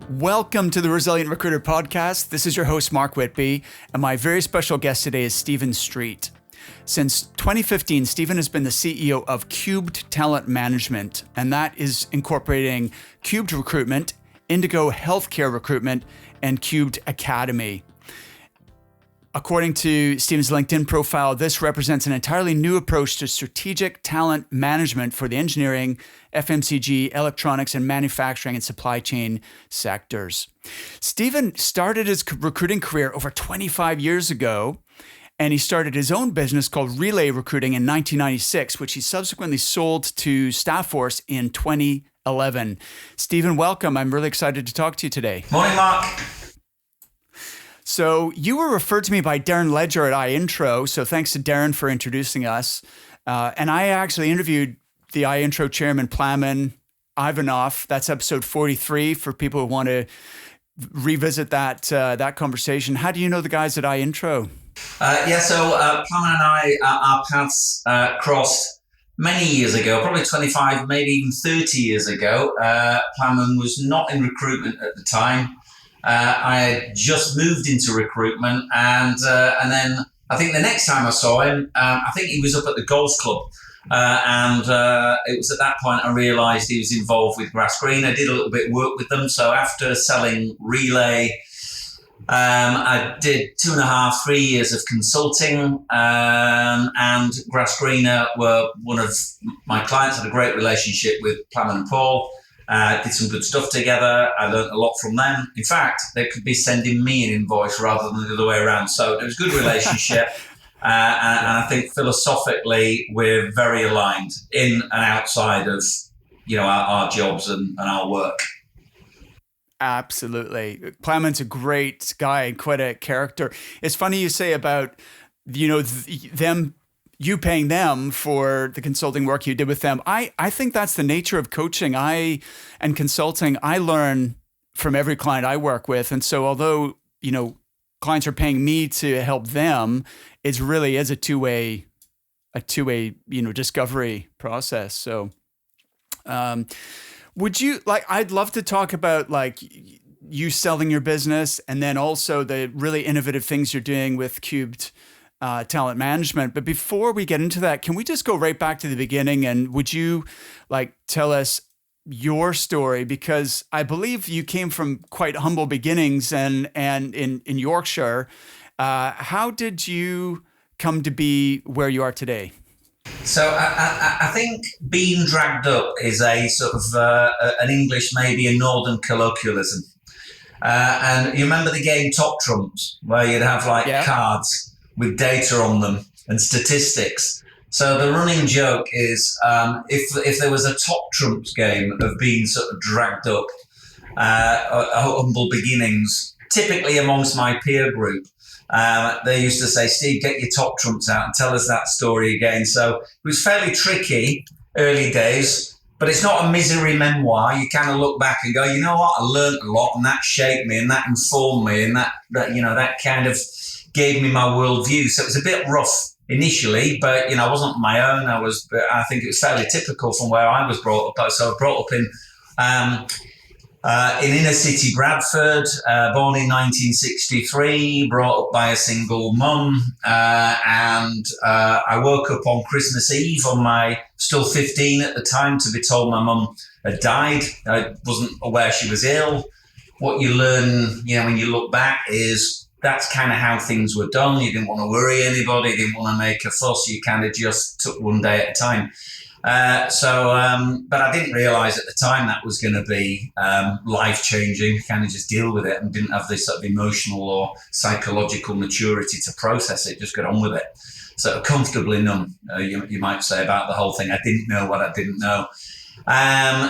Welcome to the Resilient Recruiter Podcast. This is your host, Mark Whitby, and my very special guest today is Stephen Street. Since 2015, Stephen has been the CEO of Cubed Talent Management, and that is incorporating Cubed Recruitment, Indigo Healthcare Recruitment, and Cubed Academy. According to Stephen's LinkedIn profile, this represents an entirely new approach to strategic talent management for the engineering, FMCG, electronics, and manufacturing and supply chain sectors. Stephen started his recruiting career over 25 years ago, and he started his own business called Relay Recruiting in 1996, which he subsequently sold to Staffforce in 2011. Stephen, welcome. I'm really excited to talk to you today. Morning, Mark. So you were referred to me by Darren Ledger at iIntro, so thanks to Darren for introducing us. And I actually interviewed the iIntro chairman, Plamen Ivanov. That's episode 43 for people who want to revisit that conversation. How do you know the guys at iIntro? Plamen and I, our paths crossed many years ago, probably 25, maybe even 30 years ago. Plamen was not in recruitment at the time. I had just moved into recruitment, and then I think the next time I saw him, I think he was up at the golf club, and it was at that point I realised he was involved with Grass Green. I did a little bit of work with them, so after selling Relay, I did 3 years of consulting, and Grass Greener were one of my clients. I had a great relationship with Plamen and Paul. Did some good stuff together. I learned a lot from them. In fact, they could be sending me an invoice rather than the other way around. So it was a good relationship. And I think philosophically, we're very aligned in and outside of, our jobs and our work. Absolutely. Plamen's a great guy and quite a character. It's funny you say about, them, you paying them for the consulting work you did with them. I think that's the nature of coaching and consulting. I learn from every client I work with. And so although, clients are paying me to help them, it really is a two-way, discovery process. So would you I'd love to talk about you selling your business and then also the really innovative things you're doing with Cubed Talent Management. But before we get into that, can we just go right back to the beginning, and would you tell us your story? Because I believe you came from quite humble beginnings and in Yorkshire. How did you come to be where you are today? So I think being dragged up is a sort of an English, maybe a northern colloquialism. And you remember the game Top Trumps, where you'd have cards with data on them and statistics. So the running joke is if there was a top trumps game of being sort of dragged up, humble beginnings, typically amongst my peer group, they used to say, Steve, get your top trumps out and tell us that story again. So it was fairly tricky early days, but it's not a misery memoir. You kind of look back and go, you know what, I learned a lot and that shaped me and that informed me and that kind of gave me my worldview. So it was a bit rough initially, but I wasn't on my own. I think it was fairly typical from where I was brought up. So I was brought up in inner city Bradford, born in 1963, brought up by a single mum, and I woke up on Christmas Eve still 15 at the time, to be told my mum had died. I wasn't aware she was ill. What you learn, when you look back is that's kind of how things were done. You didn't want to worry anybody, you didn't want to make a fuss. You kind of just took one day at a time. But I didn't realise at the time that was going to be life-changing. Kind of just deal with it and didn't have this sort of emotional or psychological maturity to process it, just got on with it. So comfortably numb, you might say, about the whole thing. I didn't know what I didn't know.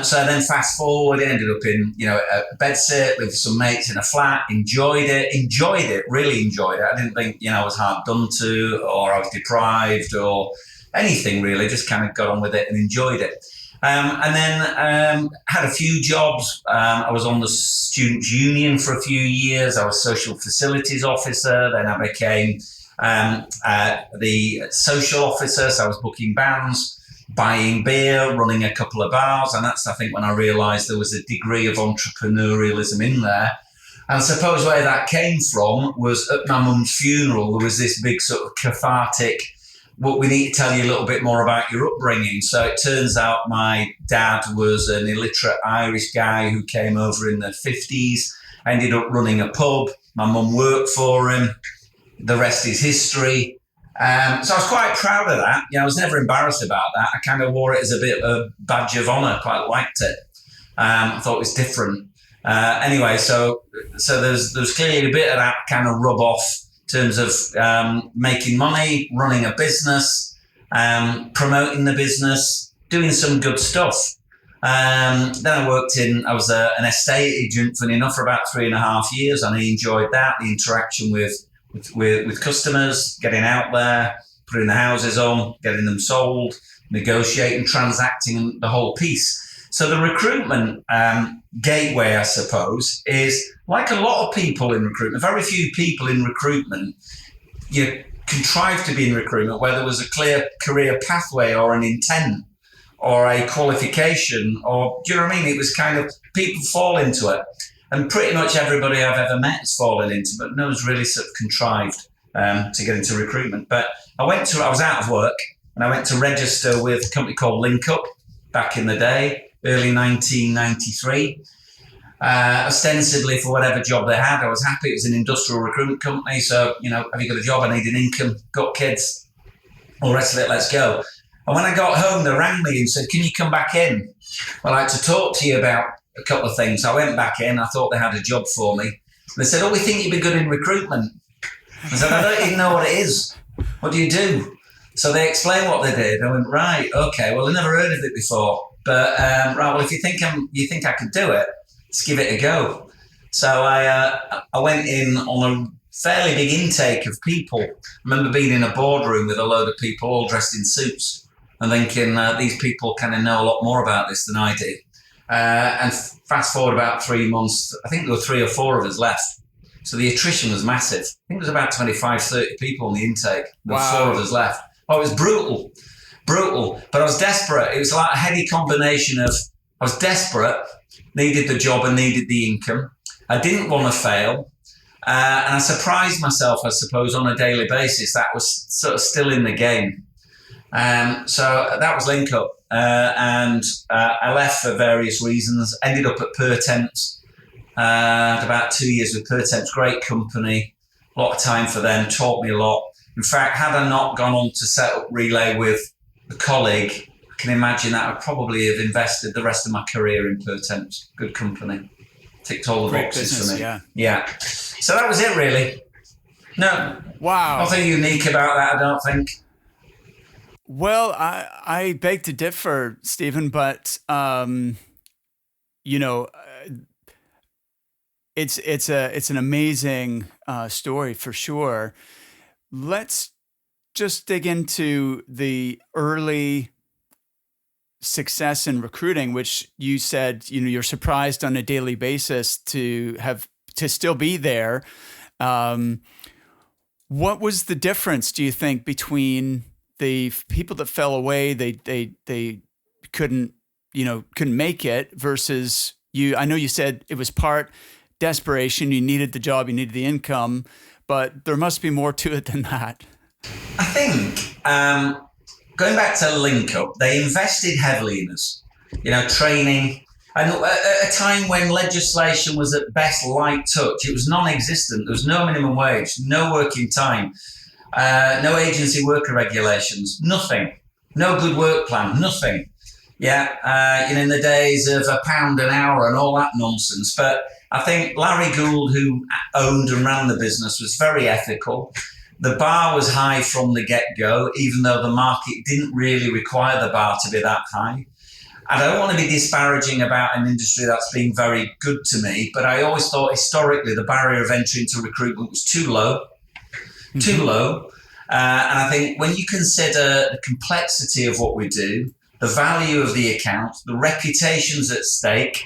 So then fast forward, ended up in, a bedsit with some mates in a flat, enjoyed it, really enjoyed it. I didn't think, I was hard done to or I was deprived or anything really, just kind of got on with it and enjoyed it. And then had a few jobs. I was on the Students' Union for a few years. I was social facilities officer. Then I became the social officer, so I was booking bands. buying beer, running a couple of bars. And that's, I think, when I realised there was a degree of entrepreneurialism in there. And I suppose where that came from was at my mum's funeral, there was this big sort of cathartic, well, we need to tell you a little bit more about your upbringing. So it turns out my dad was an illiterate Irish guy who came over in the 50s, ended up running a pub. My mum worked for him. The rest is history. So I was quite proud of that. I was never embarrassed about that. I kind of wore it as a bit of a badge of honour, quite liked it. I thought it was different. Anyway, so there's clearly a bit of that kind of rub off in terms of making money, running a business, promoting the business, doing some good stuff. Then I was an estate agent, funny enough, for about 3.5 years, and I enjoyed that, the interaction with customers, getting out there, putting the houses on, getting them sold, negotiating, transacting, the whole piece. So the recruitment gateway, I suppose, is like a lot of people in recruitment, very few people in recruitment, contrive to be in recruitment where there was a clear career pathway or an intent or a qualification, or do you know what I mean? It was kind of, people fall into it. And pretty much everybody I've ever met has fallen into, but no one's really sort of contrived to get into recruitment. But I was out of work and I went to register with a company called Link Up back in the day, early 1993, ostensibly for whatever job they had. I was happy. It was an industrial recruitment company. So, have you got a job? I need an income, got kids, all the rest of it, let's go. And when I got home, they rang me and said, can you come back in? I'd like to talk to you about a couple of things. I went back in. I thought they had a job for me. And they said, we think you'd be good in recruitment. I said, I don't even know what it is. What do you do? So they explained what they did. I went, right, okay, well, I never heard of it before. But, right, well, if you think I could do it, let's give it a go. So I went in on a fairly big intake of people. I remember being in a boardroom with a load of people all dressed in suits and thinking, these people kind of know a lot more about this than I do. And fast forward about 3 months, I think there were 3 or 4 of us left. So the attrition was massive. I think there was about 25, 30 people in the intake. There were 4 of us left. Oh, it was brutal. But I was desperate. It was like a heady combination of, I was desperate, needed the job and needed the income. I didn't want to fail. And I surprised myself, I suppose, on a daily basis. That was sort of still in the game. So that was Link Up. And I left for various reasons. Ended up at Pertemps. Had about 2 years with Pertemps, great company. A lot of time for them, taught me a lot. In fact, had I not gone on to set up Relay with a colleague, I can imagine that I'd probably have invested the rest of my career in Pertemps. Good company. Ticked all the great boxes business, for me. Yeah. So that was it, really. No. Wow. Nothing unique about that, I don't think. Well, I beg to differ, Stephen, but it's an amazing story for sure. Let's just dig into the early success in recruiting, which you said you're surprised on a daily basis to still be there. What was the difference, do you think, between the people that fell away, they couldn't make it, versus you? I know you said it was part desperation. You needed the job, you needed the income, but there must be more to it than that. I think going back to Link Up, they invested heavily in us, training. And at a time when legislation was at best light touch, it was non-existent. There was no minimum wage, no working time. No agency worker regulations, nothing. No good work plan, nothing. Yeah, in the days of £1 an hour and all that nonsense. But I think Larry Gould, who owned and ran the business, was very ethical. The bar was high from the get-go, even though the market didn't really require the bar to be that high. I don't want to be disparaging about an industry that's been very good to me, but I always thought historically the barrier of entry into recruitment was too low. And I think when you consider the complexity of what we do, the value of the account, the reputations at stake,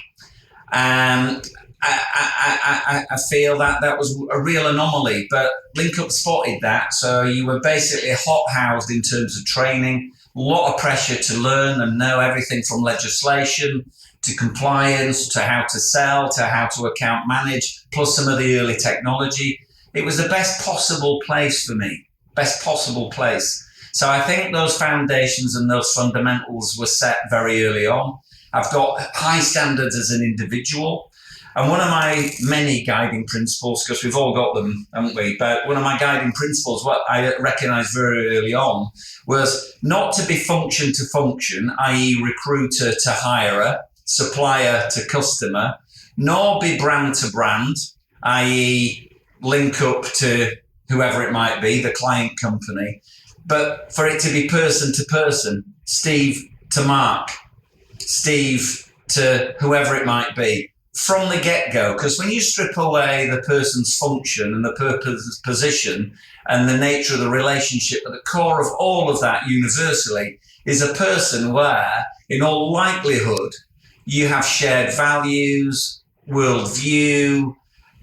I feel that was a real anomaly. But Link Up spotted that. So you were basically hot-housed in terms of training, a lot of pressure to learn and know everything from legislation to compliance, to how to sell, to how to account manage, plus some of the early technology. It was the best possible place for me, best possible place. So I think those foundations and those fundamentals were set very early on. I've got high standards as an individual. And one of my many guiding principles, because we've all got them, haven't we? But one of my guiding principles, what I recognized very early on, was not to be function to function, i.e. recruiter to hirer, supplier to customer, nor be brand to brand, i.e. link up to whoever it might be, the client company, but for it to be person to person, Steve to Mark, Steve to whoever it might be, from the get-go. Because when you strip away the person's function and the purpose, position, and the nature of the relationship, at the core of all of that universally is a person where, in all likelihood, you have shared values, worldview,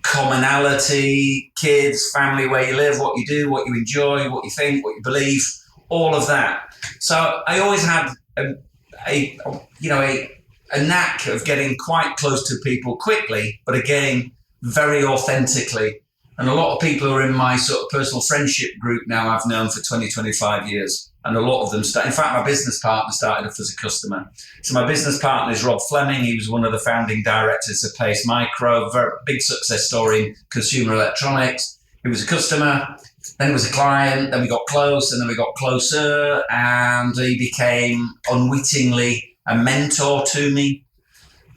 commonality, kids, family, where you live, what you do, what you enjoy, what you think, what you believe, all of that. So I always had a knack of getting quite close to people quickly, but again, very authentically. And a lot of people who are in my sort of personal friendship group now I've known for 20, 25 years. And a lot of them in fact, my business partner started off as a customer. So my business partner is Rob Fleming. He was one of the founding directors of Pace Micro, very big success story in consumer electronics. He was a customer, then he was a client, then we got close, and then we got closer, and he became unwittingly a mentor to me.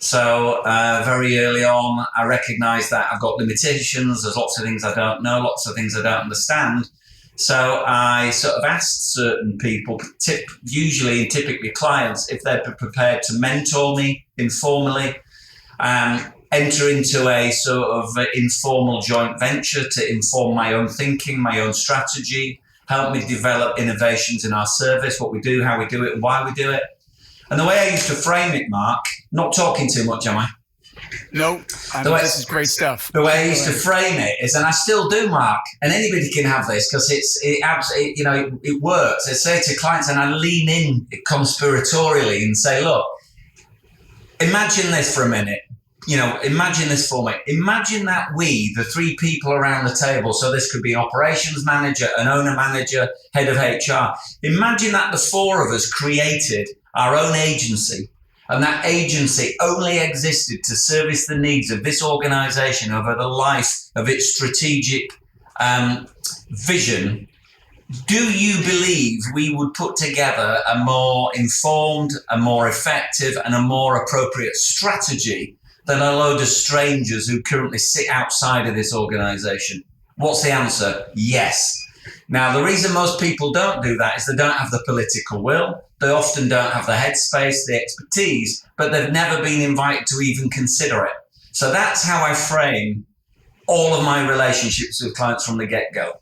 So very early on, I recognized that I've got limitations. There's lots of things I don't know, lots of things I don't understand. So I sort of asked certain people, usually and typically clients, if they'd be prepared to mentor me informally, enter into a sort of informal joint venture to inform my own thinking, my own strategy, help me develop innovations in our service, what we do, how we do it, and why we do it. And the way I used to frame it, Mark, not talking too much, am I? No, this is great stuff. The way I used to frame it is, and I still do, Mark, and anybody can have this because it works. I say to clients, and I lean in conspiratorially and say, look, imagine this for a minute. Imagine this for me. Imagine that we, the three people around the table, so this could be an operations manager, an owner manager, head of HR. Imagine that the four of us created our own agency, and that agency only existed to service the needs of this organization over the life of its strategic vision. Do you believe we would put together a more informed, a more effective, and a more appropriate strategy than a load of strangers who currently sit outside of this organization? What's the answer? Yes. Now, the reason most people don't do that is they don't have the political will. They often don't have the headspace, the expertise, but they've never been invited to even consider it. So that's how I frame all of my relationships with clients from the get-go.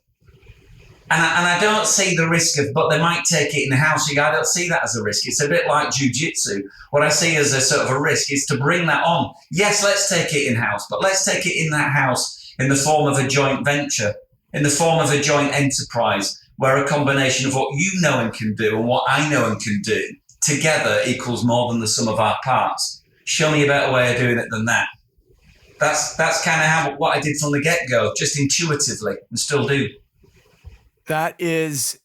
And I don't see the risk of, but they might take it in-house. I don't see that as a risk. It's a bit like jiu-jitsu. What I see as a sort of a risk is to bring that on. Yes, let's take it in-house, but let's take it in that house in the form of a joint venture, in the form of a joint enterprise, where a combination of what you know and can do and what I know and can do together equals more than the sum of our parts. Show me a better way of doing it than that. That's kind of what I did from the get-go, just intuitively, and still do. That is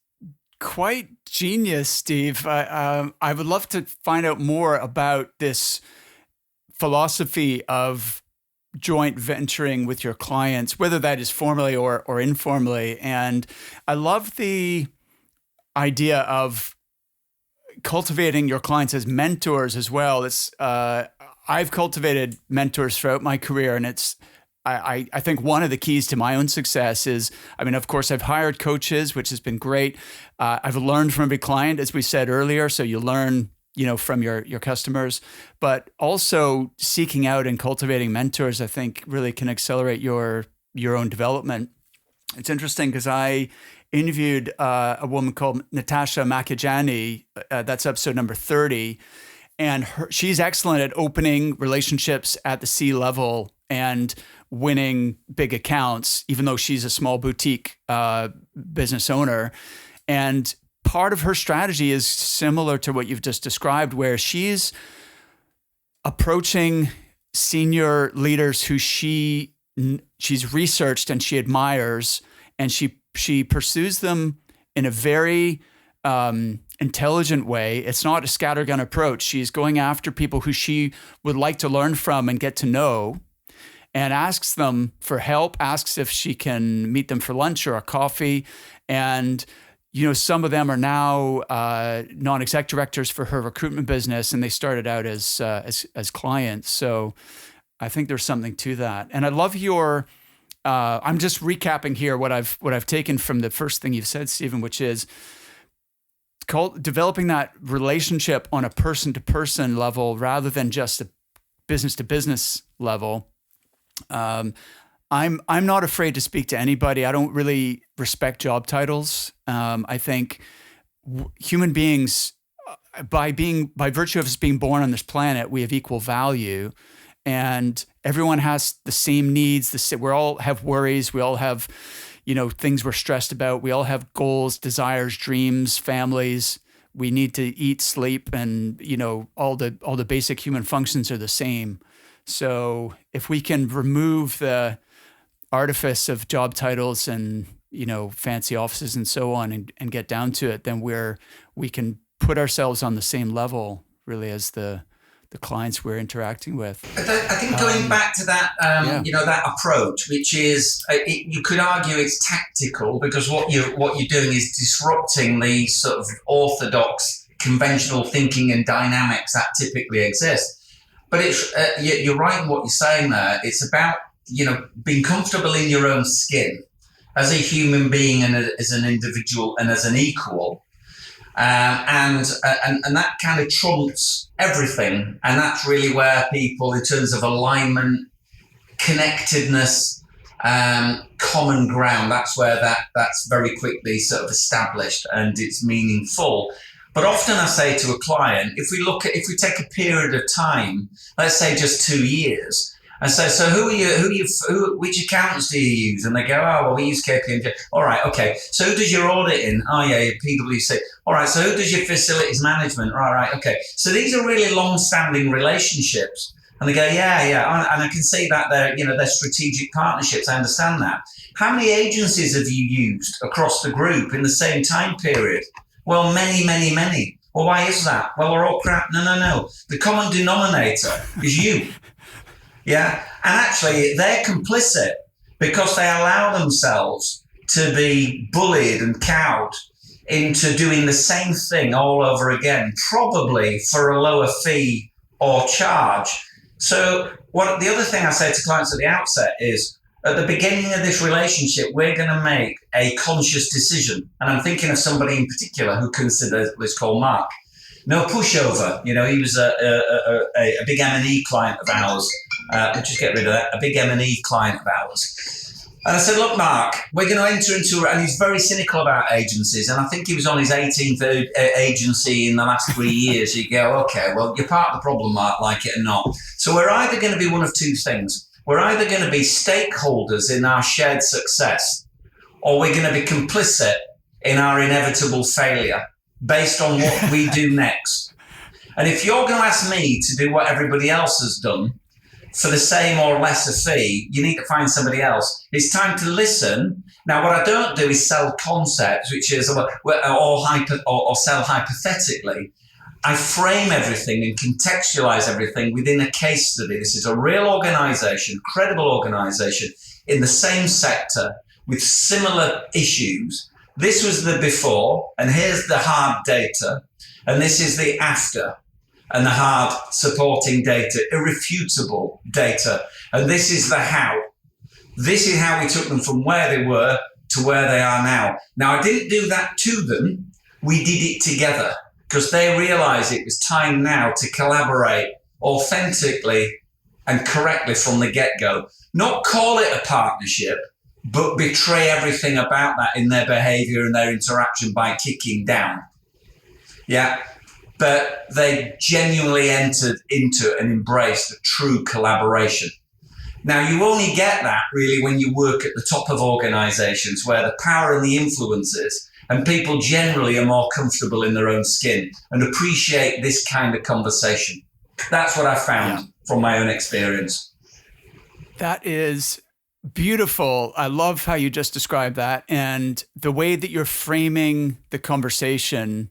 quite genius, Steve. I would love to find out more about this philosophy of joint venturing with your clients, whether that is formally or informally. And I love the idea of cultivating your clients as mentors as well. I've cultivated mentors throughout my career, and I think one of the keys to my own success is, of course, I've hired coaches, which has been great. I've learned from every client, as we said earlier. So you learn, from your customers, but also seeking out and cultivating mentors, I think really can accelerate your own development. It's interesting because I interviewed a woman called Natasha Makajani. That's episode number 30. And she's excellent at opening relationships at the C-level and winning big accounts, even though she's a small boutique business owner. And part of her strategy is similar to what you've just described, where she's approaching senior leaders who she's researched and she admires, and she pursues them in a very intelligent way. It's not a scattergun approach. She's going after people who she would like to learn from and get to know, and asks them for help, asks if she can meet them for lunch or a coffee. And, some of them are now non-exec directors for her recruitment business, and they started out as clients. So I think there's something to that. And I love your, I'm just recapping here what I've taken from the first thing you've said, Stephen, which is developing that relationship on a person-to-person level rather than just a business-to-business level. I'm not afraid to speak to anybody. I don't really respect job titles. I think human beings, by virtue of us being born on this planet, we have equal value, and everyone has the same needs. We all have worries. We all have, things we're stressed about. We all have goals, desires, dreams, families. We need to eat, sleep, and all the basic human functions are the same. So if we can remove the artifice of job titles and, fancy offices and so on, and get down to it, then we can put ourselves on the same level really as the clients we're interacting with. I think going back to that, that approach, which is, you could argue it's tactical, because what you're doing is disrupting the sort of orthodox conventional thinking and dynamics that typically exist. But it's you're right in what you're saying there. It's about being comfortable in your own skin as a human being and as an individual and as an equal, and that kind of trumps everything. And that's really where people, in terms of alignment, connectedness, common ground, that's where that's very quickly sort of established and it's meaningful. But often I say to a client, if we take a period of time, let's say just 2 years, and say, so which accountants do you use? And they go, oh, well, we use KPMG. All right, okay. So who does your audit in? Oh, yeah, PwC. All right, so who does your facilities management? All right, okay. So these are really long-standing relationships. And they go, yeah. And I can see that they're strategic partnerships. I understand that. How many agencies have you used across the group in the same time period? Well, many. Well, why is that? Well, we're all crap. No. The common denominator is you. Yeah. And actually, they're complicit because they allow themselves to be bullied and cowed into doing the same thing all over again, probably for a lower fee or charge. So the other thing I say to clients at the outset is, at the beginning of this relationship, we're going to make a conscious decision. And I'm thinking of somebody in particular who considers, let's call Mark. No pushover. He was a big M&E client of ours. Let's just get rid of that. A big M&E client of ours. And I said, look, Mark, we're going to enter into, and he's very cynical about agencies. And I think he was on his 18th agency in the last 3 years. You go, okay, well, you're part of the problem, Mark, like it or not. So we're either going to be one of two things. We're either going to be stakeholders in our shared success, or we're going to be complicit in our inevitable failure based on what we do next. And if you're going to ask me to do what everybody else has done for the same or lesser fee, you need to find somebody else. It's time to listen. Now, what I don't do is sell concepts, which is or sell hypothetically. I frame everything and contextualize everything within a case study. This is a real organization, credible organization in the same sector with similar issues. This was the before, and here's the hard data, and this is the after, and the hard supporting data, irrefutable data, and this is the how. This is how we took them from where they were to where they are now. Now, I didn't do that to them. We did it together, because they realized it was time now to collaborate authentically and correctly from the get-go. Not call it a partnership, but betray everything about that in their behavior and their interaction by kicking down. Yeah. But they genuinely entered into and embraced a true collaboration. Now, you only get that really when you work at the top of organizations where the power and the influence is. And people generally are more comfortable in their own skin and appreciate this kind of conversation. That's what I found from my own experience. That is beautiful. I love how you just described that. And the way that you're framing the conversation,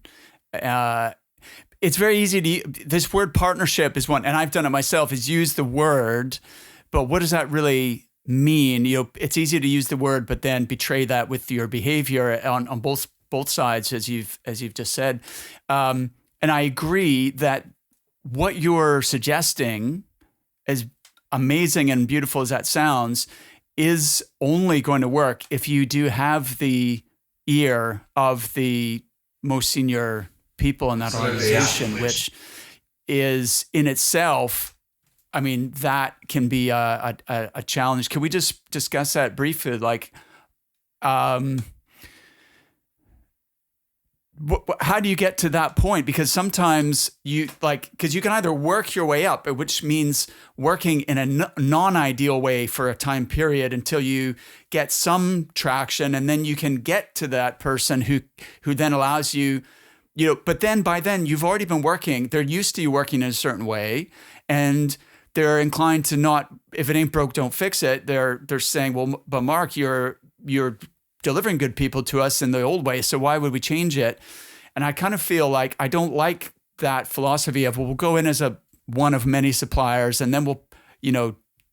it's very easy to, this word partnership is one, and I've done it myself, is use the word, but what does that really mean? It's easy to use the word, but then betray that with your behavior on both sides, as you've just said. And I agree that what you're suggesting, as amazing and beautiful as that sounds, is only going to work if you do have the ear of the most senior people in that organization, which is in itself, I mean, that can be a challenge. Can we just discuss that briefly? Like, how do you get to that point? Because sometimes because you can either work your way up, which means working in a non-ideal way for a time period until you get some traction, and then you can get to that person who then allows you, but then by then you've already been working. They're used to you working in a certain way, and they're inclined to not, if it ain't broke, don't fix it. They're saying, well, but Mark, you're delivering good people to us in the old way, so why would we change it? And I kind of feel like I don't like that philosophy of, well, we'll go in as one of many suppliers, and then we'll,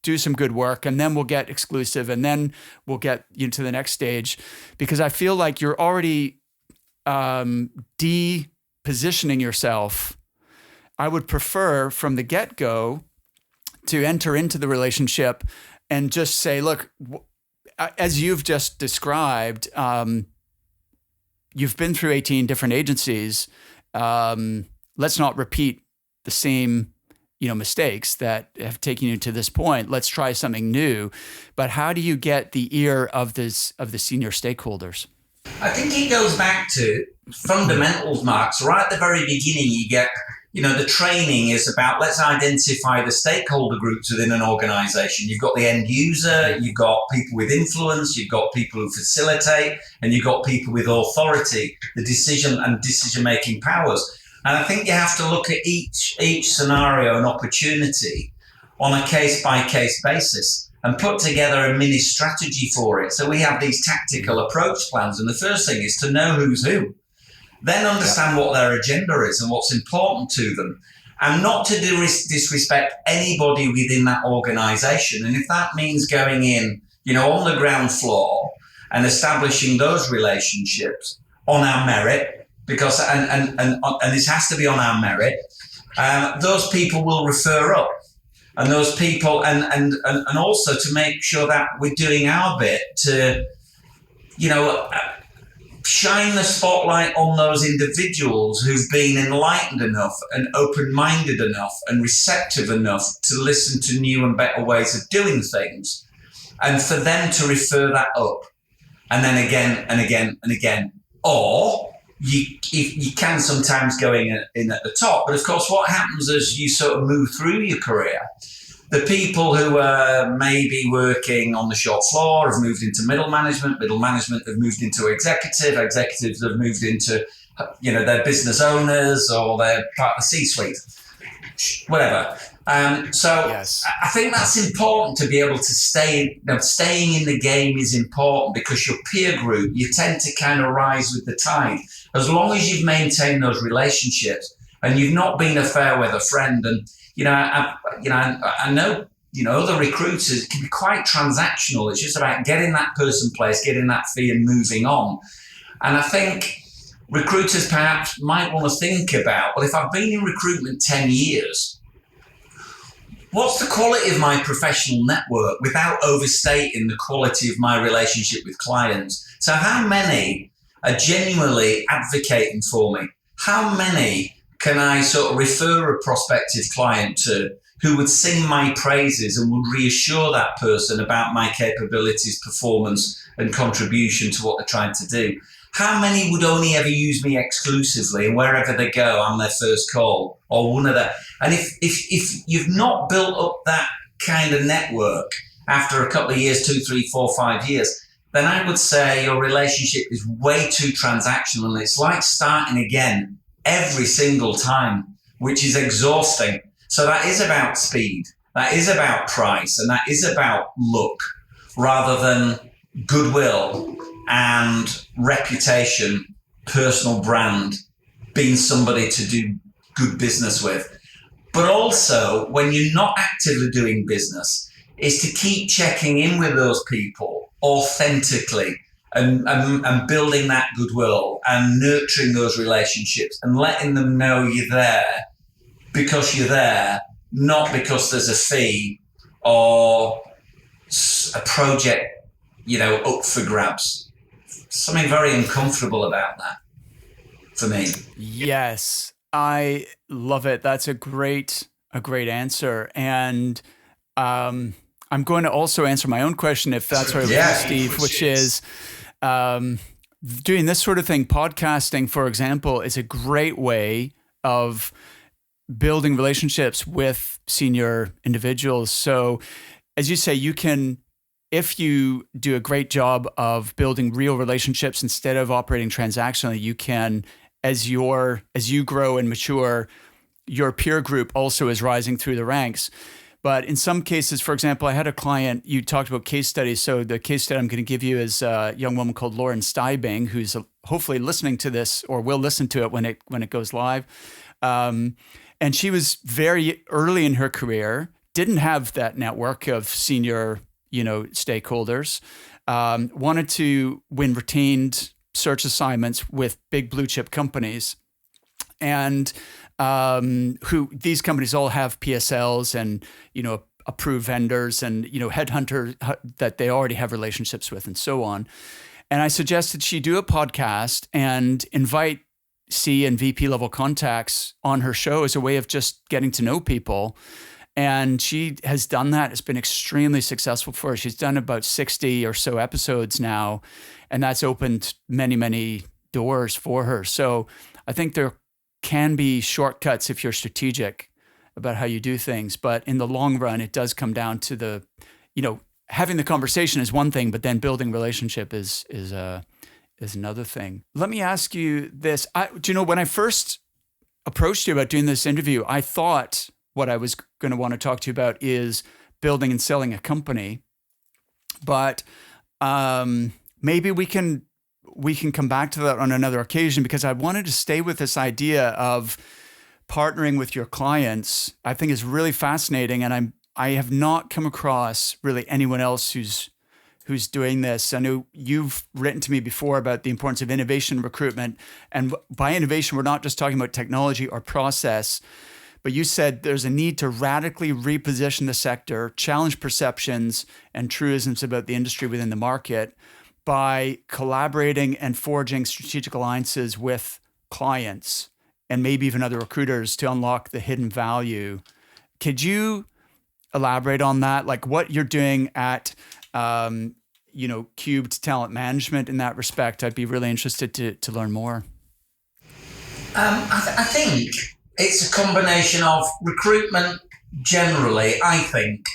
do some good work, and then we'll get exclusive, and then we'll get to the next stage, because I feel like you're already de-positioning yourself. I would prefer from the get-go to enter into the relationship and just say, look, as you've just described, you've been through 18 different agencies. Let's not repeat the same, mistakes that have taken you to this point. Let's try something new. But how do you get the ear of the senior stakeholders? I think it goes back to fundamentals, Mark. So right at the very beginning, you get, the training is about, let's identify the stakeholder groups within an organization. You've got the end user, you've got people with influence, you've got people who facilitate, and you've got people with authority, the decision-making powers. And I think you have to look at each scenario and opportunity on a case-by-case basis and put together a mini strategy for it. So we have these tactical approach plans, and the first thing is to know who's who. Then understand what their agenda is and what's important to them, and not to disrespect anybody within that organization. And if that means going in, on the ground floor and establishing those relationships on our merit, because and this has to be on our merit, those people will refer up, and those people and also to make sure that we're doing our bit to, shine the spotlight on those individuals who've been enlightened enough and open-minded enough and receptive enough to listen to new and better ways of doing things, and for them to refer that up, and then again and again and again. Or you can sometimes go in at the top, but of course what happens as you sort of move through your career, the people who are maybe working on the shop floor have moved into middle management have moved into executives have moved into, they're business owners, or they're part of the C-suite, whatever. Yes. I think that's important to be able to staying in the game is important, because your peer group, you tend to kind of rise with the tide. As long as you've maintained those relationships and you've not been a fair weather friend. And I know, other recruiters can be quite transactional. It's just about getting that person placed, getting that fee, and moving on. And I think recruiters perhaps might want to think about, well, if I've been in recruitment 10 years, what's the quality of my professional network without overstating the quality of my relationship with clients? So how many are genuinely advocating for me? How many can I sort of refer a prospective client to who would sing my praises and would reassure that person about my capabilities, performance, and contribution to what they're trying to do? How many would only ever use me exclusively, and wherever they go, I'm their first call, or one of their... And if you've not built up that kind of network after a couple of years, 2, 3, 4, 5 years, then I would say your relationship is way too transactional. And it's like starting again every single time, which is exhausting. So that is about speed. That is about price. And that is about look rather than goodwill and reputation, personal brand, being somebody to do good business with. But also, when you're not actively doing business, is to keep checking in with those people authentically and building that goodwill and nurturing those relationships and letting them know you're there because you're there, not because there's a fee or a project, up for grabs. Something very uncomfortable about that for me. Yes, I love it. That's a great answer. And I'm going to also answer my own question, if that's right with you, Steve, which is doing this sort of thing. Podcasting, for example, is a great way of building relationships with senior individuals. So as you say, you can, if you do a great job of building real relationships instead of operating transactionally, you can, as you grow and mature, your peer group also is rising through the ranks. But in some cases, for example, I had a client, you talked about case studies. So the case study I'm going to give you is a young woman called Lauren Stybing, who's hopefully listening to this or will listen to it when it goes live. And she was very early in her career, didn't have that network of senior, stakeholders, wanted to win retained search assignments with big blue chip companies, and who these companies all have PSLs and approved vendors and headhunter that they already have relationships with and so on. And I suggested she do a podcast and invite C and VP level contacts on her show as a way of just getting to know people. And she has done that. It's been extremely successful for her. She's done about 60 or so episodes now, and that's opened many, many doors for her. So I think there can be shortcuts if you're strategic about how you do things. But in the long run, it does come down to having the conversation is one thing, but then building relationship is another thing. Let me ask you this. When I first approached you about doing this interview, I thought what I was going to want to talk to you about is building and selling a company. But maybe we can come back to that on another occasion, because I wanted to stay with this idea of partnering with your clients. I think is really fascinating, and I have not come across really anyone else who's doing this. I know you've written to me before about the importance of innovation recruitment, and by innovation, we're not just talking about technology or process, but you said there's a need to radically reposition the sector, challenge perceptions and truisms about the industry within the market by collaborating and forging strategic alliances with clients and maybe even other recruiters to unlock the hidden value. Could you elaborate on that? Like what you're doing at, Cubed Talent Management in that respect? I'd be really interested to learn more. I think it's a combination of recruitment generally, I think,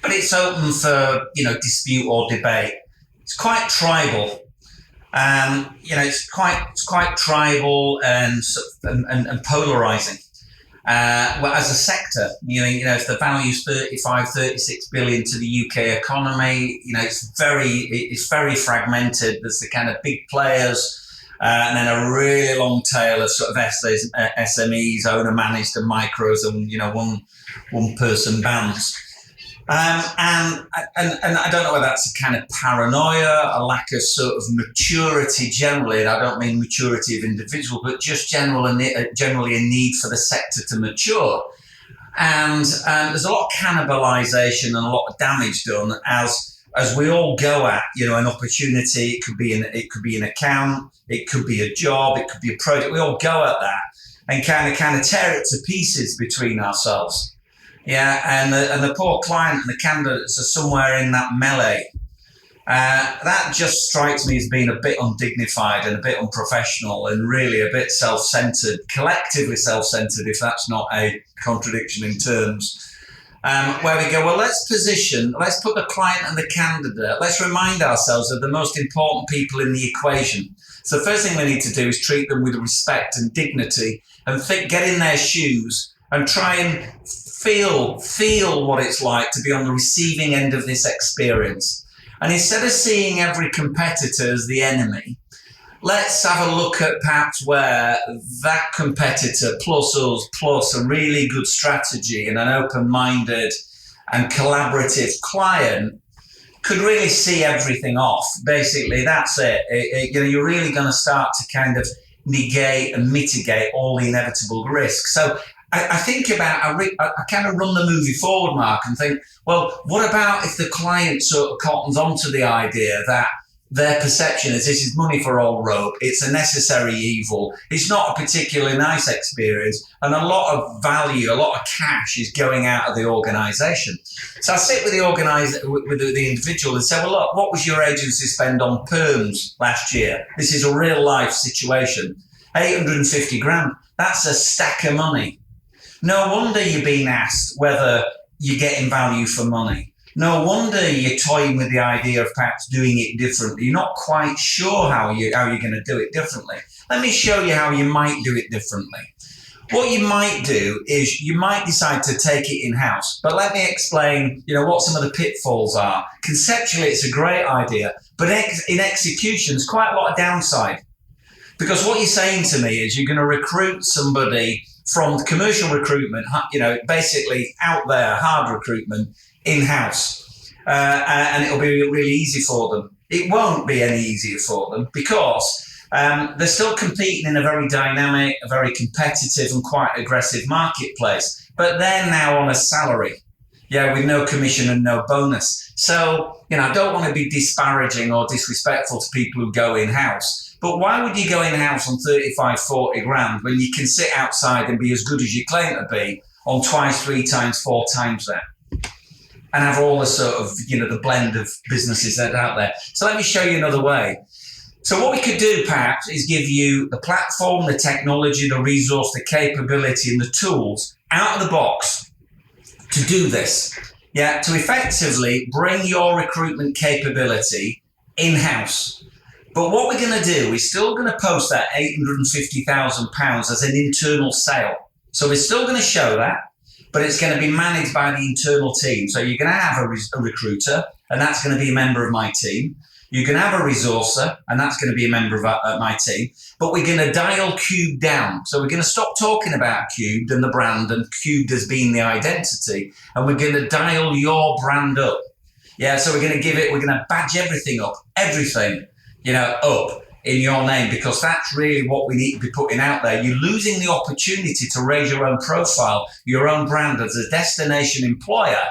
but it's open for, dispute or debate. It's quite tribal. It's quite tribal and polarizing. Well, as a sector, if the value's 36 billion to the UK economy, it's very fragmented. There's the kind of big players, and then a really long tail of sort of SMEs, owner managed and micros, and one person bands. And I don't know whether that's a kind of paranoia, a lack of sort of maturity generally. And I don't mean maturity of individual, but just generally a need for the sector to mature. And there's a lot of cannibalization and a lot of damage done as we all go at, an opportunity. It could be an account, it could be a job, it could be a project. We all go at that and kind of tear it to pieces between ourselves. Yeah, and the poor client and the candidates are somewhere in that melee. That just strikes me as being a bit undignified and a bit unprofessional and really a bit self-centered, collectively self-centered, if that's not a contradiction in terms. where we go, well, let's put the client and the candidate, let's remind ourselves of the most important people in the equation. So the first thing we need to do is treat them with respect and dignity and get in their shoes and try and feel what it's like to be on the receiving end of this experience. And instead of seeing every competitor as the enemy, let's have a look at perhaps where that competitor plus us plus a really good strategy and an open-minded and collaborative client could really see everything off. Basically, that's it. You're really going to start to kind of negate and mitigate all the inevitable risks. So I think about, I kind of run the movie forward, Mark, and think, well, what about if the client sort of cottons onto the idea that their perception is this is money for old rope, it's a necessary evil, it's not a particularly nice experience, and a lot of value, a lot of cash is going out of the organisation. So I sit with the individual and say, well, look, what was your agency spend on perms last year? This is a real life situation. 850 grand. That's a stack of money. No wonder you're being asked whether you're getting value for money. No wonder you're toying with the idea of perhaps doing it differently. You're not quite sure how you're going to do it differently. Let me show you how you might do it differently. What you might do is you might decide to take it in-house, but let me explain, what some of the pitfalls are. Conceptually, it's a great idea, but in execution, there's quite a lot of downside. Because what you're saying to me is you're going to recruit somebody from commercial recruitment, basically out there, hard recruitment, in-house, and it'll be really easy for them. It won't be any easier for them because they're still competing in a very dynamic, a very competitive and quite aggressive marketplace, but they're now on a salary, with no commission and no bonus. So, I don't want to be disparaging or disrespectful to people who go in-house, but why would you go in-house on 35, 40 grand when you can sit outside and be as good as you claim to be on twice, 3 times, 4 times that? And have all the sort of, the blend of businesses that are out there. So let me show you another way. So what we could do perhaps is give you the platform, the technology, the resource, the capability and the tools out of the box to do this. To effectively bring your recruitment capability in-house. But what we're going to do, we're still going to post that £850,000 as an internal sale. So we're still going to show that, but it's going to be managed by the internal team. So you're going to have a recruiter, and that's going to be a member of my team. You can have a resourcer, and that's going to be a member of my team. But we're going to dial Cubed down. So we're going to stop talking about Cubed and the brand and Cubed as being the identity, and we're going to dial your brand up. So we're going to badge everything up, up in your name, because that's really what we need to be putting out there. You're losing the opportunity to raise your own profile, your own brand as a destination employer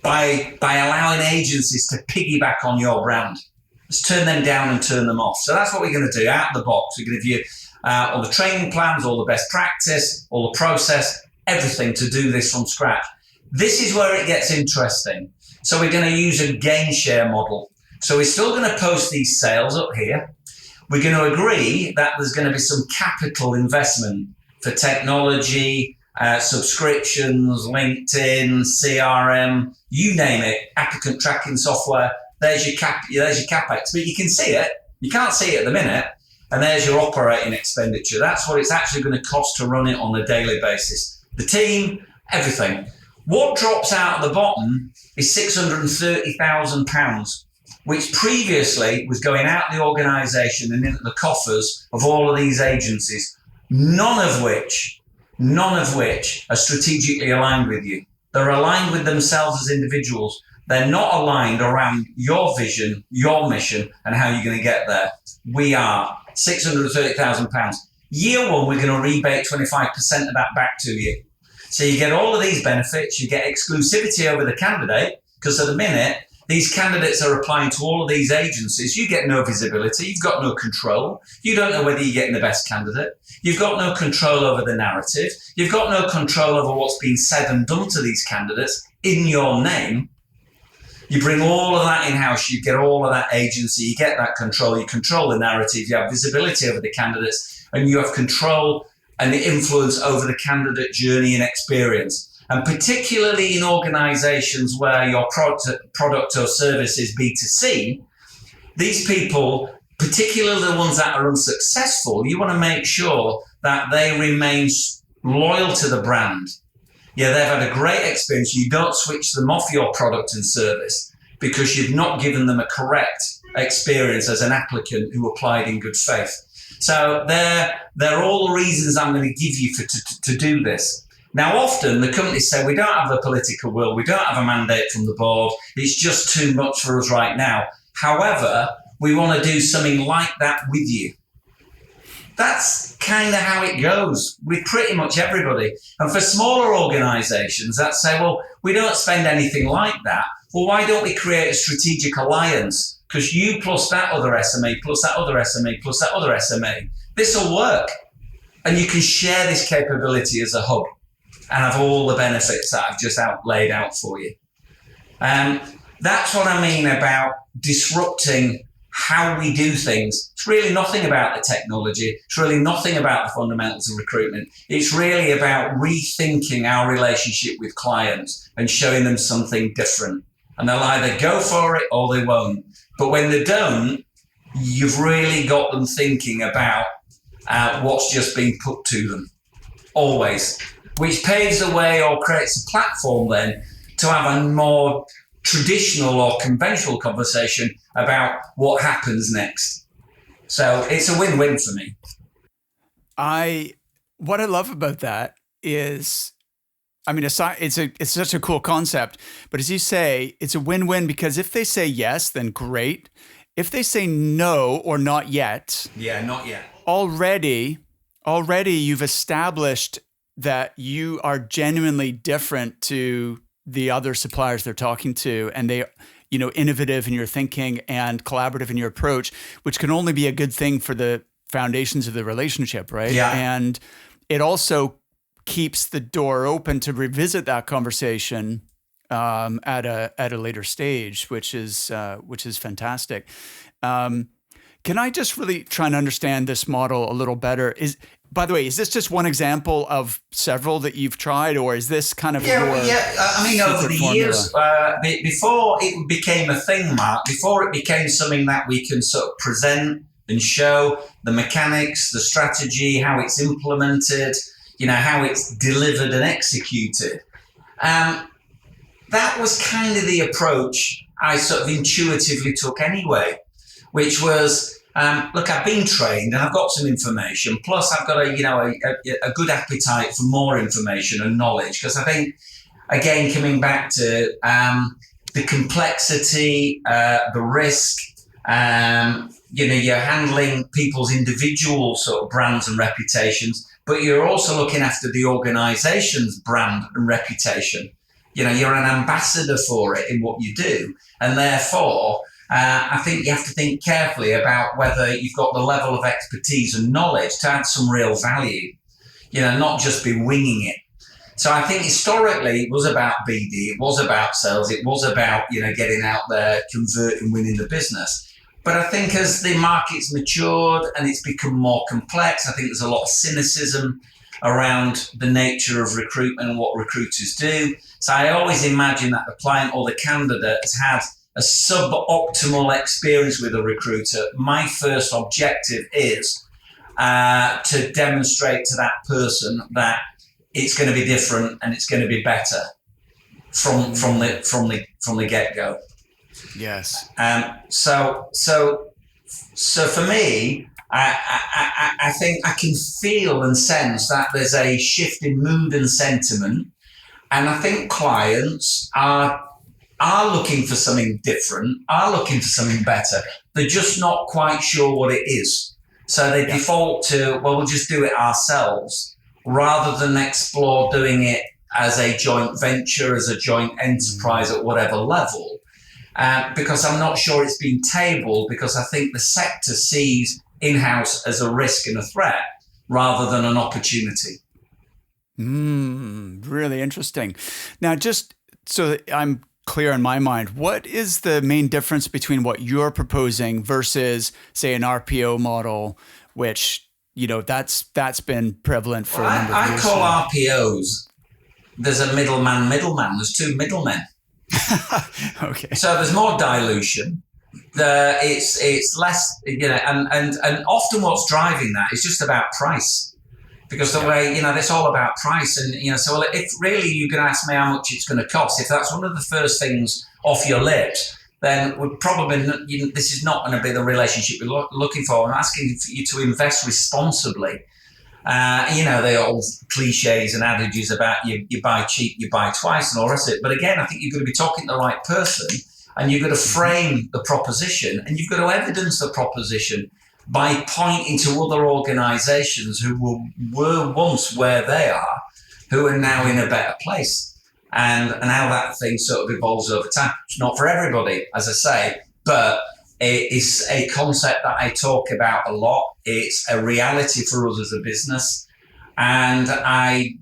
by allowing agencies to piggyback on your brand. Let's turn them down and turn them off. So that's what we're going to do out of the box. We're going to give you all the training plans, all the best practice, all the process, everything to do this from scratch. This is where it gets interesting. So we're going to use a gain share model. So we're still going to post these sales up here. We're going to agree that there's going to be some capital investment for technology, subscriptions, LinkedIn, CRM, you name it, applicant tracking software. There's your CapEx, but you can see it. You can't see it at the minute. And there's your operating expenditure. That's what it's actually going to cost to run it on a daily basis. The team, everything. What drops out at the bottom is £630,000. Which previously was going out the organisation and into the coffers of all of these agencies, none of which are strategically aligned with you. They're aligned with themselves as individuals. They're not aligned around your vision, your mission, and how you're going to get there. We are £630,000. Year one, we're going to rebate 25% of that back to you. So you get all of these benefits. You get exclusivity over the candidate, because at the minute, these candidates are applying to all of these agencies. You get no visibility. You've got no control. You don't know whether you're getting the best candidate. You've got no control over the narrative. You've got no control over what's been said and done to these candidates in your name. You bring all of that in-house. You get all of that agency. You get that control. You control the narrative. You have visibility over the candidates, and you have control and the influence over the candidate journey and experience. And particularly in organizations where your product or service is B2C, these people, particularly the ones that are unsuccessful, you want to make sure that they remain loyal to the brand. Yeah, they've had a great experience. You don't switch them off your product and service because you've not given them a correct experience as an applicant who applied in good faith. So they're all the reasons I'm going to give you to do this. Now, often the companies say, we don't have the political will, we don't have a mandate from the board, it's just too much for us right now. However, we want to do something like that with you. That's kind of how it goes with pretty much everybody. And for smaller organizations that say, well, we don't spend anything like that. Well, why don't we create a strategic alliance? Because you plus that other SMA, plus that other SMA, plus that other SMA, this will work. And you can share this capability as a hub and have all the benefits that I've just laid out for you. That's what I mean about disrupting how we do things. It's really nothing about the technology. It's really nothing about the fundamentals of recruitment. It's really about rethinking our relationship with clients and showing them something different. And they'll either go for it or they won't. But when they don't, you've really got them thinking about what's just been put to them, always, which paves the way or creates a platform then to have a more traditional or conventional conversation about what happens next. So it's a win-win for me. What I love about that is, I mean, it's such a cool concept, but as you say, it's a win-win because if they say yes, then great. If they say no or not yet. Yeah, not yet. Already you've established that you are genuinely different to the other suppliers they're talking to, and they, innovative in your thinking and collaborative in your approach, which can only be a good thing for the foundations of the relationship, right? Yeah. And it also keeps the door open to revisit that conversation at a later stage, which is fantastic. Can I just really try and understand this model a little better? By the way, is this just one example of several that you've tried, or is this kind of over the years, before it became a thing, Mark, before it became something that we can sort of present and show the mechanics, the strategy, how it's implemented, how it's delivered and executed. That was kind of the approach I sort of intuitively took anyway, which was, look, I've been trained and I've got some information. Plus, I've got a good appetite for more information and knowledge. Because I think, again, coming back to the complexity, the risk, you're handling people's individual sort of brands and reputations, but you're also looking after the organization's brand and reputation. You're an ambassador for it in what you do, and therefore, I think you have to think carefully about whether you've got the level of expertise and knowledge to add some real value, not just be winging it. So I think historically it was about BD, it was about sales, it was about, getting out there, converting, winning the business. But I think as the market's matured and it's become more complex, I think there's a lot of cynicism around the nature of recruitment and what recruiters do. So I always imagine that the client or the candidate has had a suboptimal experience with a recruiter. My first objective is to demonstrate to that person that it's going to be different and it's going to be better from the get-go. Yes. So for me, I think I can feel and sense that there's a shift in mood and sentiment, and I think clients are looking for something different, are looking for something better. They're just not quite sure what it is. So they default to, well, we'll just do it ourselves, rather than explore doing it as a joint venture, as a joint enterprise at whatever level. Because I'm not sure it's been tabled, because I think the sector sees in-house as a risk and a threat rather than an opportunity. Really interesting. Now, just so that I'm clear in my mind, what is the main difference between what you're proposing versus, say, an RPO model, which, that's been prevalent for a number of years? I call RPOs there's a middleman. There's two middlemen. Okay. So there's more dilution. It's less, and often what's driving that is just about price. Because the way, it's all about price. And, so if really you can ask me how much it's going to cost, if that's one of the first things off your lips, then we're probably, this is not going to be the relationship we're looking for. I'm asking for you to invest responsibly. The old cliches and adages about you buy cheap, you buy twice and all the rest of it. But again, I think you've got to be talking to the right person, and you've got to frame the proposition, and you've got to evidence the proposition by pointing to other organisations who were once where they are, who are now in a better place, and how that thing sort of evolves over time. It's not for everybody, as I say, but it's a concept that I talk about a lot. It's a reality for us as a business, and I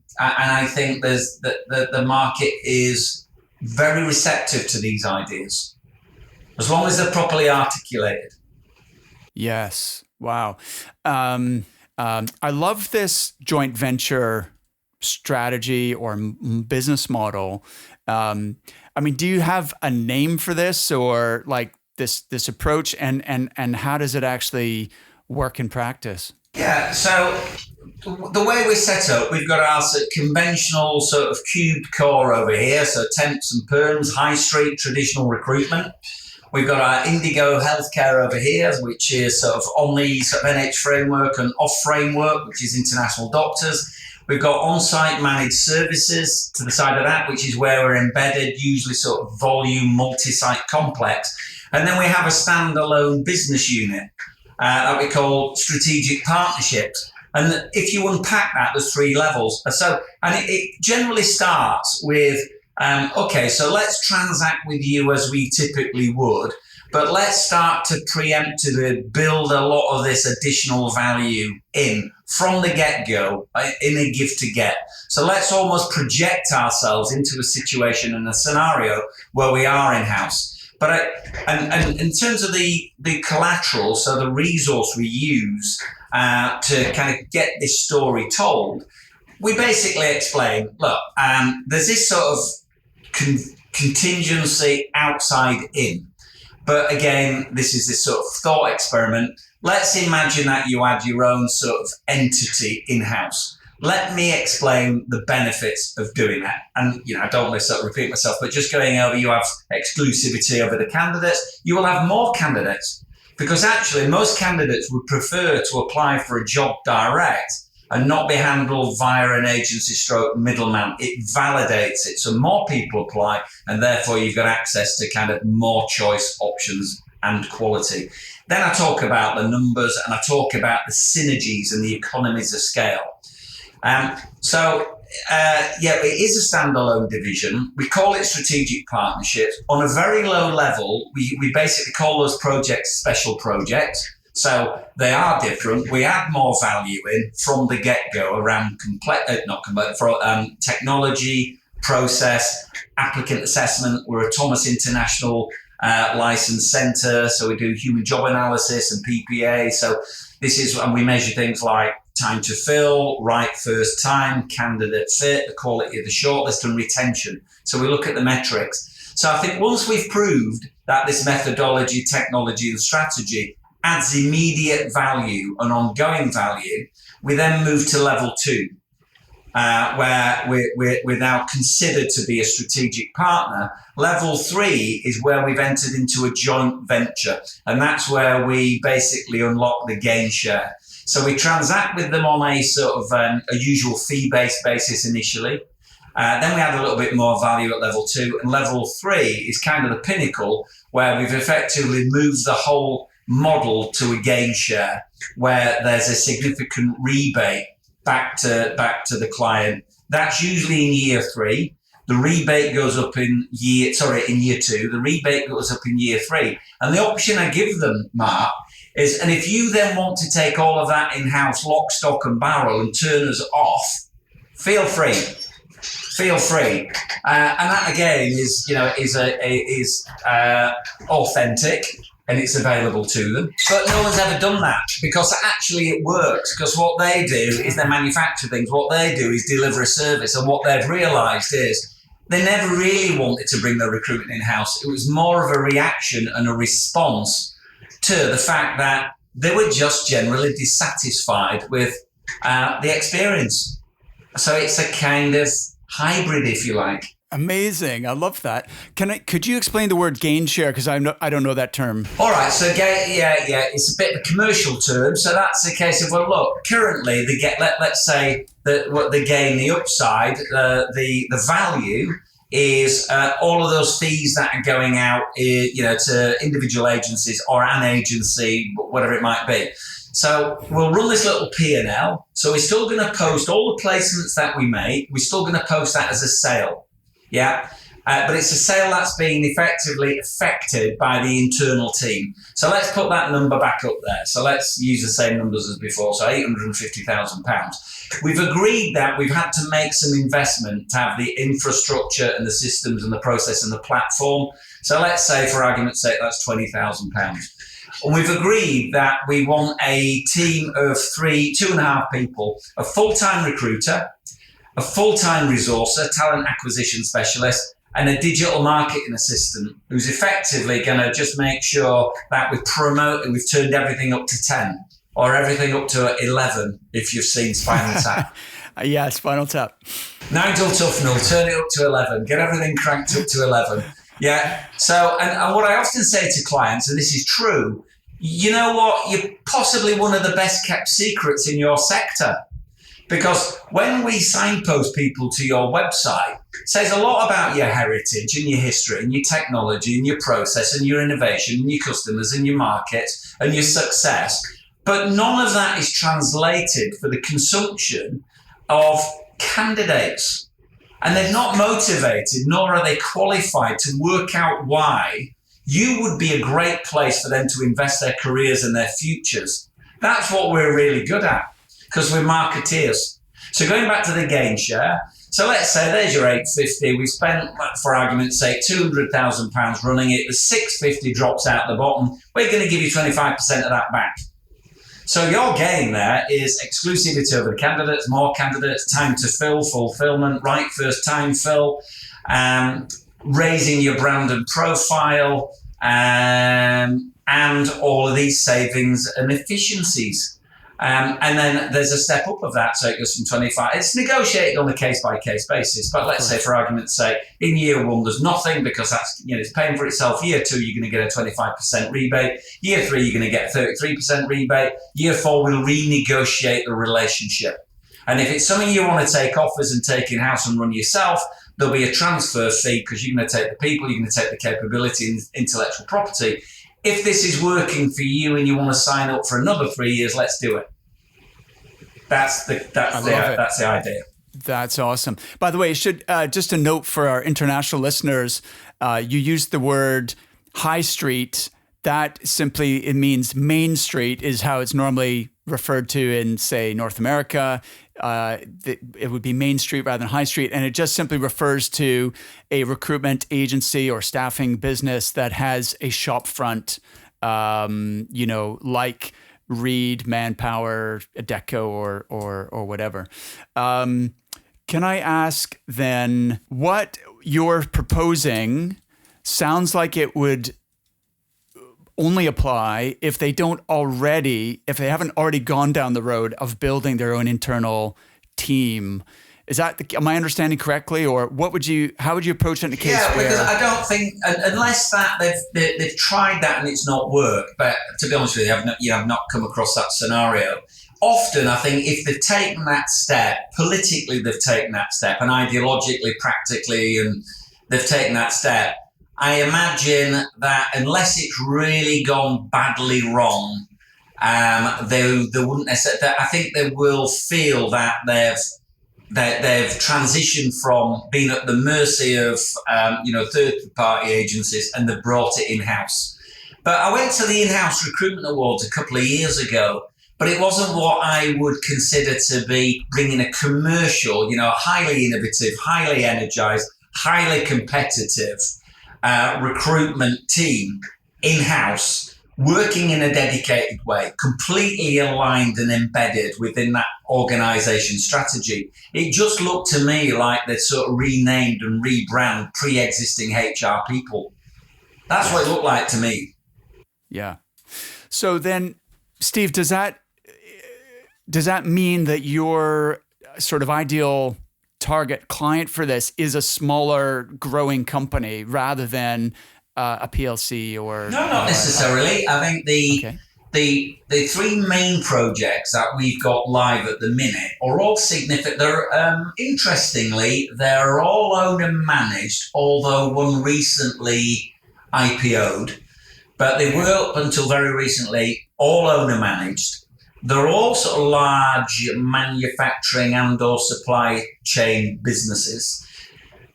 think the market is very receptive to these ideas, as long as they're properly articulated. Yes. Wow. I love this joint venture strategy or business model. Do you have a name for this, or like this approach, and how does it actually work in practice? Yeah. So the way we're set up, we've got our sort of conventional sort of cubed core over here. So temps and perms, high street, traditional recruitment. We've got our Indigo Healthcare over here, which is sort of on the sort of NH framework and off framework, which is international doctors. We've got on-site managed services to the side of that, which is where we're embedded, usually sort of volume, multi-site complex. And then we have a standalone business unit that we call strategic partnerships. And if you unpack that, there's three levels. It generally starts with, so let's transact with you as we typically would, but let's start to preemptively build a lot of this additional value in from the get-go, in a give to get. So let's almost project ourselves into a situation and a scenario where we are in-house. But and in terms of the collateral, so the resource we use to kind of get this story told, we basically explain, look, there's this sort of contingency outside in. But again, this is this sort of thought experiment. Let's imagine that you had your own sort of entity in-house. Let me explain the benefits of doing that. And, I don't want to sort of repeat myself, but just going over, you have exclusivity over the candidates. You will have more candidates, because actually most candidates would prefer to apply for a job direct and not be handled via an agency stroke middleman. It validates it. So more people apply, and therefore you've got access to kind of more choice options and quality. Then I talk about the numbers, and I talk about the synergies and the economies of scale. It is a standalone division. We call it strategic partnerships. On a very low level, we basically call those projects special projects. So they are different. We add more value in from the get-go around technology, process, applicant assessment. We're a Thomas International licensed centre, so we do human job analysis and PPA. So and we measure things like time to fill, right first time, candidate fit, the quality of the shortlist, and retention. So we look at the metrics. So I think once we've proved that this methodology, technology, and strategy adds immediate value and ongoing value, we then move to level 2, where we're now considered to be a strategic partner. Level 3 is where we've entered into a joint venture, and that's where we basically unlock the gain share. So we transact with them on a sort of a usual fee-based basis initially. Then we add a little bit more value at level 2, and level 3 is kind of the pinnacle, where we've effectively moved the whole model to a gain share, where there's a significant rebate back to the client. That's usually in year 3. The rebate goes up in year 2. The rebate goes up in year 3. And the option I give them, Mark, is, and if you then want to take all of that in-house, lock, stock and barrel, and turn us off, feel free. And that again is authentic. and it's available to them. But no one's ever done that because actually it works, because what they do is they manufacture things. What they do is deliver a service, and what they've realised is they never really wanted to bring their recruitment in-house. It was more of a reaction and a response to the fact that they were just generally dissatisfied with the experience. So it's a kind of hybrid, if you like. Amazing. I love that. Could you explain the word gain share? Because I don't know that term. All right. So it's a bit of a commercial term. So that's the case of, well, look, currently let's say that what they gain, the upside, the value is all of those fees that are going out, to individual agencies or an agency, whatever it might be. So we'll run this little P&L. So we're still going to post all the placements that we make. We're still going to post that as a sale. Yeah. But it's a sale that's being effectively affected by the internal team. So let's put that number back up there. So let's use the same numbers as before. So £850,000. We've agreed that we've had to make some investment to have the infrastructure and the systems and the process and the platform. So let's say, for argument's sake, that's £20,000. And we've agreed that we want a team of 2.5 people, a full-time recruiter, a full-time resourcer, talent acquisition specialist, and a digital marketing assistant who's effectively going to just make sure that we've turned everything up to 10 or everything up to 11 if you've seen Spinal Tap. Yeah, Spinal Tap. Nigel Tufnell, turn it up to 11, get everything cranked up to 11. Yeah. So, and what I often say to clients, and this is true, you know what? You're possibly one of the best kept secrets in your sector. Because when we signpost people to your website, it says a lot about your heritage and your history and your technology and your process and your innovation and your customers and your market and your success. But none of that is translated for the consumption of candidates. And they're not motivated, nor are they qualified to work out why you would be a great place for them to invest their careers and their futures. That's what we're really good at, because we're marketeers. So going back to the gain share, so let's say there's your 850. We spent, for argument's sake, £200,000 running it. The 650 drops out the bottom. We're going to give you 25% of that back. So your gain there is exclusivity over the candidates, more candidates, time to fill, fulfillment, right first time fill, raising your brand and profile, and all of these savings and efficiencies. And then there's a step up of that, so it goes from 25. It's negotiated on a case-by-case basis, but let's say, for argument's sake, in year one there's nothing because that's it's paying for itself. Year two, you're going to get a 25% rebate. Year three, you're going to get a 33% rebate. Year four, we'll renegotiate the relationship. And if it's something you want to take offers and take in-house and run yourself, there'll be a transfer fee because you're going to take the people, you're going to take the capability and intellectual property. If this is working for you and you want to sign up for another 3 years, let's do it. That's the idea. That's awesome. By the way, just a note for our international listeners, you used the word high street. That simply, it means main street is how it's normally referred to in, say, North America. It would be Main Street rather than High Street. And it just simply refers to a recruitment agency or staffing business that has a shop front, like Reed, Manpower, Adecco, or whatever. Can I ask then, what you're proposing sounds like it would only apply if they haven't already gone down the road of building their own internal team. Am I understanding correctly, or how would you approach it in a case where? Yeah, because I don't think, unless that they've tried that and it's not worked. But to be honest with you, I've not come across that scenario. Often, I think if they've taken that step, politically they've taken that step, and ideologically, practically, and they've taken that step, I imagine that unless it's really gone badly wrong, they wouldn't necessarily. I think they will feel that they've transitioned from being at the mercy of third-party agencies, and they've brought it in-house. But I went to the in-house recruitment awards a couple of years ago, but it wasn't what I would consider to be bringing a commercial, highly innovative, highly energized, highly competitive recruitment team in-house working in a dedicated way, completely aligned and embedded within that organization strategy. It just looked to me like they sort of renamed and rebrand pre-existing HR people. That's what it looked like to me. Yeah. So then, Steve, does that mean that your sort of ideal target client for this is a smaller growing company rather than a PLC or? No, not necessarily. I think the three main projects that we've got live at the minute are all significant. They're interestingly, they're all owner managed, although one recently IPO'd, but they were up until very recently all owner managed. They're all sort of large manufacturing and or supply chain businesses.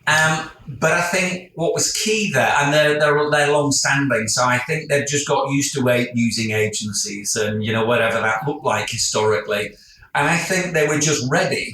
But I think what was key there, and they're long-standing, so I think they've just got used to using agencies and, whatever that looked like historically. And I think they were just ready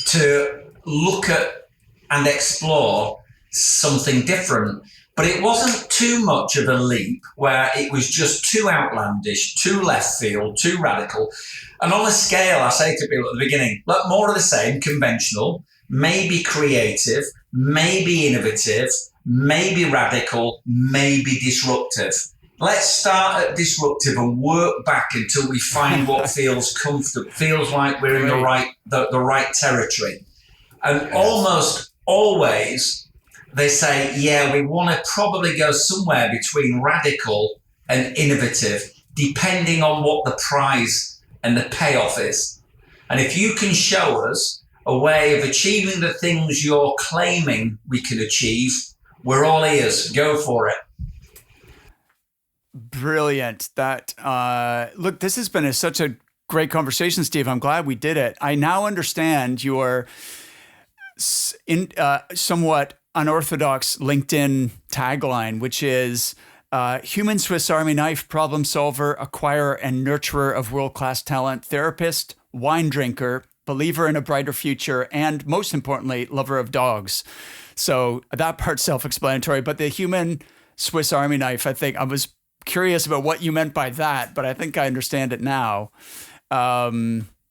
to look at and explore something different. But it wasn't too much of a leap where it was just too outlandish, too left field, too radical. And on a scale, I say to people at the beginning, look, more of the same, conventional, maybe creative, maybe innovative, maybe radical, maybe disruptive. Let's start at disruptive and work back until we find what feels comfortable, feels like we're in the right territory. And almost always they say, yeah, we want to probably go somewhere between radical and innovative, depending on what the prize and the payoff is. And if you can show us a way of achieving the things you're claiming we can achieve, we're all ears. Go for it. Brilliant. Look, this has been such a great conversation, Steve. I'm glad we did it. I now understand your somewhat unorthodox LinkedIn tagline, which is human Swiss Army knife, problem solver, acquirer and nurturer of world-class talent, therapist, wine drinker, believer in a brighter future, and most importantly, lover of dogs. So that part's self-explanatory, but the human Swiss Army knife, I think I was curious about what you meant by that, but I think I understand it now.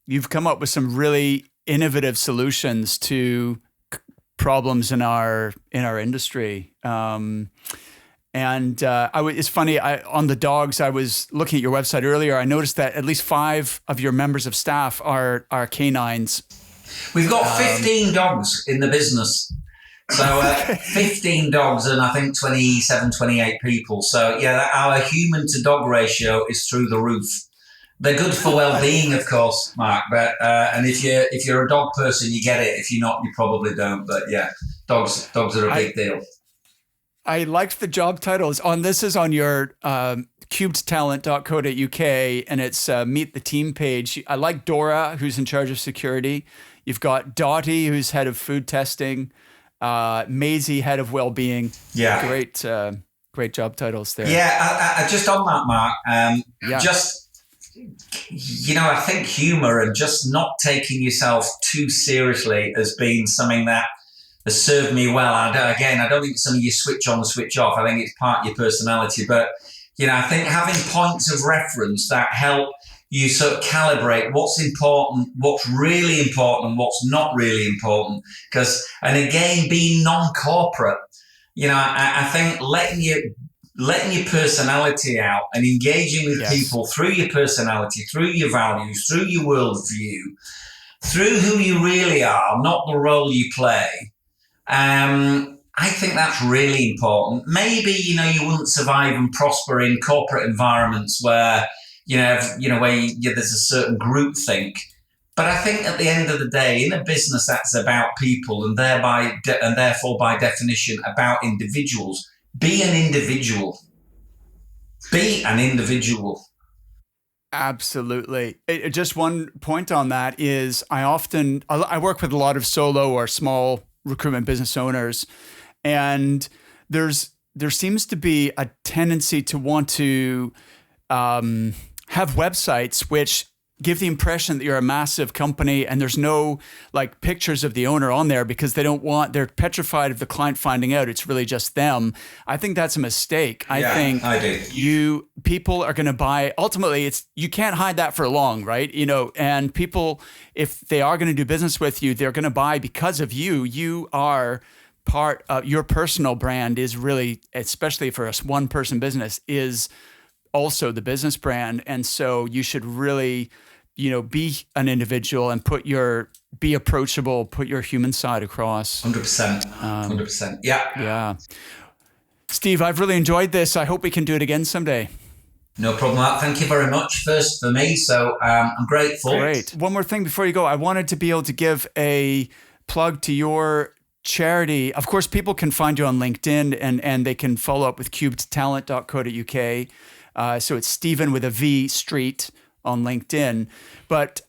You've come up with some really innovative solutions to problems in our industry. It's funny, on the dogs, I was looking at your website earlier. I noticed that at least 5 of your members of staff are canines. We've got 15 dogs in the business. So 15 dogs and I think 27, 28 people. So yeah, our human to dog ratio is through the roof. They're good for well-being, of course, Mark. But and if you're a dog person, you get it. If you're not, you probably don't. But yeah, dogs are a big deal. I liked the job titles. This is on your cubedtalent.co.uk, and it's Meet the Team page. I like Dora, who's in charge of security. You've got Dottie, who's head of food testing. Maisie, head of well-being. Yeah, great job titles there. Yeah, I just on that, Mark. I think humor and just not taking yourself too seriously has been something that has served me well. I don't think it's something you switch on, switch off. I think it's part of your personality. But, I think having points of reference that help you sort of calibrate what's important, what's really important, and what's not really important. And again, being non-corporate, I think letting your personality out and engaging with people through your personality, through your values, through your worldview, through who you really are, not the role you play. I think that's really important. Maybe, you wouldn't survive and prosper in corporate environments where, where there's a certain group think. But I think at the end of the day, in a business that's about people and therefore by definition about individuals, be an individual. Be an individual. Absolutely. Just one point on that is I work with a lot of solo or small recruitment business owners, and there seems to be a tendency to want to have websites which give the impression that you're a massive company and there's no like pictures of the owner on there because they're petrified of the client finding out it's really just them. I think that's a mistake. I think people are going to buy, ultimately you can't hide that for long, right? And people, if they are going to do business with you, they're going to buy because of you. You are part of your personal brand is really, especially for a one person business, is also the business brand. And so you should really, be an individual and be approachable, put your human side across. 100%. 100%. Yeah. Yeah. Steve, I've really enjoyed this. I hope we can do it again someday. No problem. Thank you very much. First for me. So I'm grateful. Great. One more thing before you go. I wanted to be able to give a plug to your charity. Of course, people can find you on LinkedIn and they can follow up with cubedtalent.co.uk. So it's Stephen with a V Street on LinkedIn. But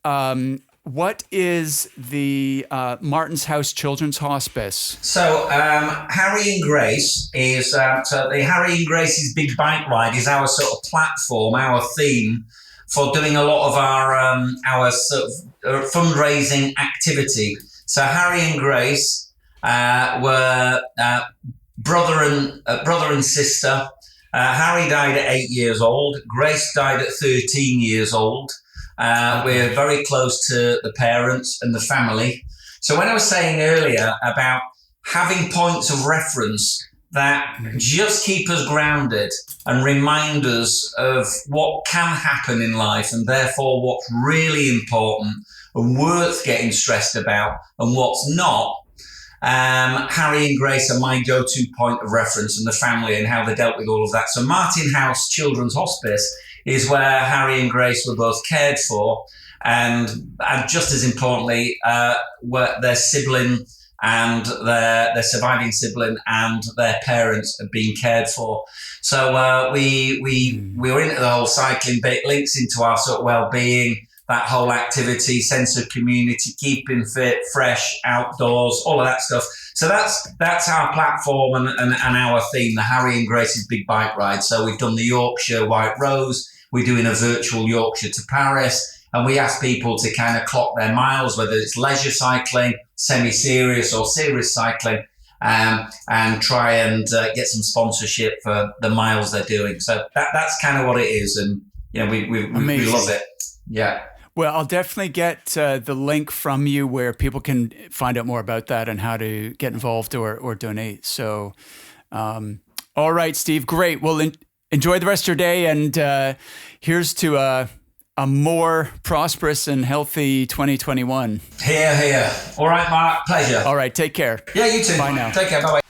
what is the Martin's House Children's Hospice? So Harry and Grace is, so the Harry and Grace's Big Bike Ride is our sort of platform, our theme for doing a lot of our sort of fundraising activity. So Harry and Grace were brother and sister. Harry died at 8 years old. Grace died at 13 years old. We're very close to the parents and the family. So when I was saying earlier about having points of reference that just keep us grounded and remind us of what can happen in life and therefore what's really important and worth getting stressed about and what's not, Harry and Grace are my go-to point of reference, and the family and how they dealt with all of that. So Martin House Children's Hospice is where Harry and Grace were both cared for, and just as importantly, where their sibling and their surviving sibling and their parents are being cared for. So we were into the whole cycling bit, links into our sort of well-being, that whole activity, sense of community, keeping fit, fresh, outdoors, all of that stuff. So that's our platform and our theme, the Harry and Grace's Big Bike Ride. So we've done the Yorkshire White Rose, we're doing a virtual Yorkshire to Paris, and we ask people to kind of clock their miles, whether it's leisure cycling, semi-serious or serious cycling, and try and get some sponsorship for the miles they're doing. So that's kind of what it is, and we love it. Yeah. Well, I'll definitely get the link from you where people can find out more about that and how to get involved or donate. So, all right, Steve, great. Well, enjoy the rest of your day, and here's to a more prosperous and healthy 2021. Here. All right, Mark, pleasure. All right, take care. Yeah, you too. Bye now. Take care, bye-bye.